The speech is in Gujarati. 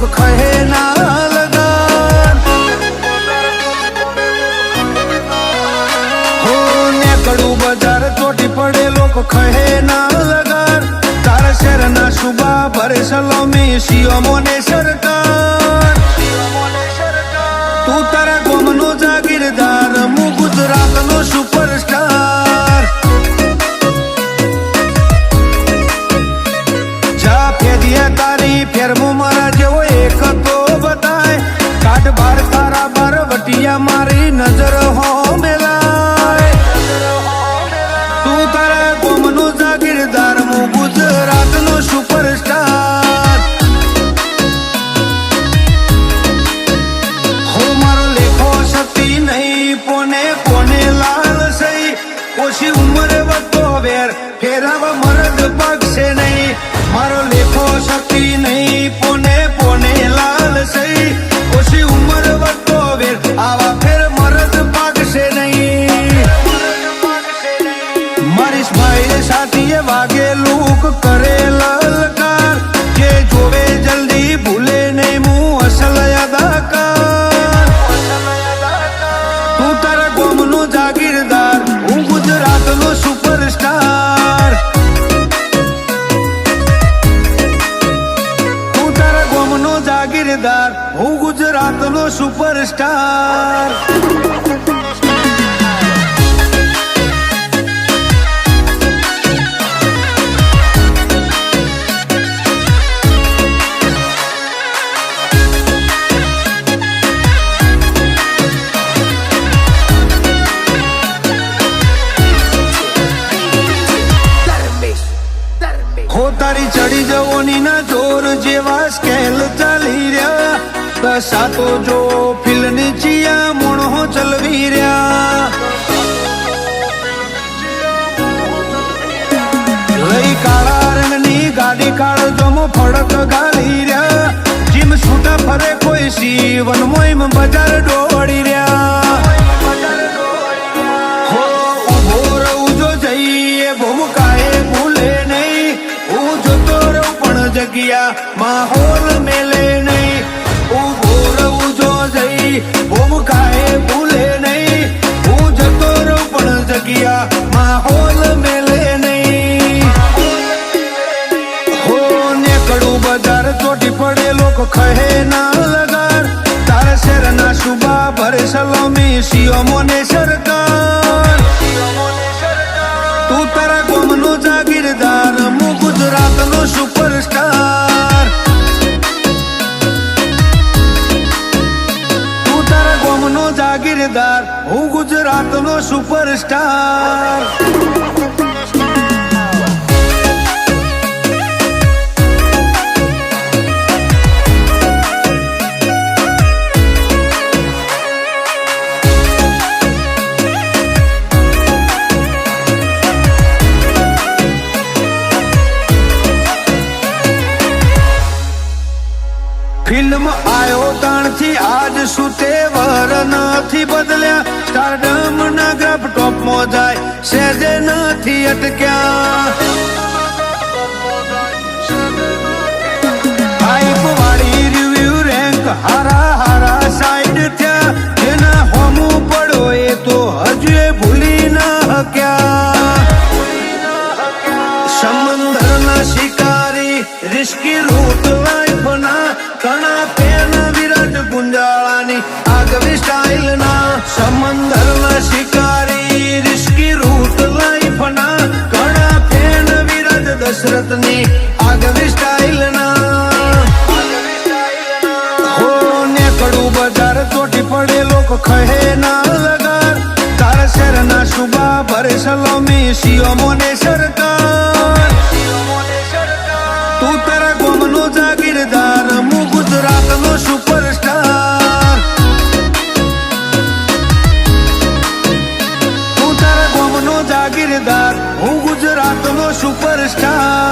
લોક ખહે ના લગાન હો નેકડું બજાર ચોટી પડે લોક ખહે ના લગાન તારા શહેરના સુબા ભરે સલામી સીએમોને સરકાર તું તારા ગોમનો જાગીરદાર હું ગુજરાતનો સુપરસ્ટાર જા ફેરિયા તારી ફેરમો મારા જેવો એક તો બતાય કાઢ બાર તારા બાર વટિયા મારી નજર હો મેલાય તું તારા ગોમનો જાગીરદાર હું ગુજરાતનો સુપરસ્ટાર હો મારો લેખો શક્તિ નહીં પોને કોને લાલ સઈ ઓછી ઉંમરે વધતો વેર ફેરાવા મરદ પગશે નહીં મારો લેખો શક્તિ નહીં પોને પોને લાલ સઈ ઓછી ઉંમર વધતો વેર આવા ફેર મરદ પાકશે નહીં મારી સ્માઈલ સાથીએ વાગે લૂક કરે લલકાર જે જોવે જલ્દી ભૂલે નહીં હું અસલ અદાકાર તું તારા ગોમનો જાગીરદાર હું ગુજરાતનો સુપરસ્ટાર તું તારા ગોમનો જાગીરદાર હું ગુજરાતનો સુપરસ્ટાર હો તારી ચડી જવોની ના જોર જેવા સ્કેલ ચાલી રહ્યા દશા તો જો ફિલની ચિયા મોણો ચલવી રહ્યા લઈ કાળા રંગની ગાડી કાળ જોમો ફડક ગાલી રહ્યા જીમ છૂટા ફરે કોઈ સીવન મોઈમ બજાર દોડી રહ્યા હો ઉભો રહું જો જઈએ ભૂમકાએ ભૂલે નહીં હું જોતો રહું પણ જગ્યા માહોલ મેલે નહીં ઉભો રહું જો જઈ ભૂમકાએ ભૂલે નહીં હું જતો રહું પણ જગ્યા માહોલ મેલે નહીં હો નેકડું બજાર ચોટી પડે લોક ખહે ના લગાર તારા શહેરના સુબા ભરે સલામી સીએમોને સરકાર તું તારા ગોમનો જાગીરદાર હું ગુજરાતનો સુપરસ્ટાર તું તારા ગોમનો જાગીરદાર હું ગુજરાતનો સુપરસ્ટાર ફિલ્મ આયો તાણથી આજ સુતે વર નથી બદલ્યા સ્ટારડમ ના ગ્રાફ ટોપમાં જાય સેજે નથી અટક્યા હાઈપ વાળી રિવ્યુ રેન્ક હારા હારા સાઈડ થયા જેના હોમું પડો એ તો હજુ ભૂલી ના હક્યા સમંદરના શિકારી રિસ્કી રૂટ લાઈફ ના ઘણા ફેન વિરાટ ગુંજાળાની આગવી સ્ટાઇલ ના સમંદરના શિકારી રિસ્કી રૂટ લાઈફ ના ઘણા ફેન વિરાટ દશરથની આગવી સ્ટાઇલ ના હો નેકડું બજાર ચોટી પડે લોક ખહે ના લગાર તારા શહેરના સુબા ભરે સલામી સીએમોને સરકાર તું તારા ગોમનો જાગીરદાર હું ગુજરાતનો સુપરસ્ટાર તું તારા ગોમનો જાગીરદાર હું ગુજરાતનો સુપરસ્ટાર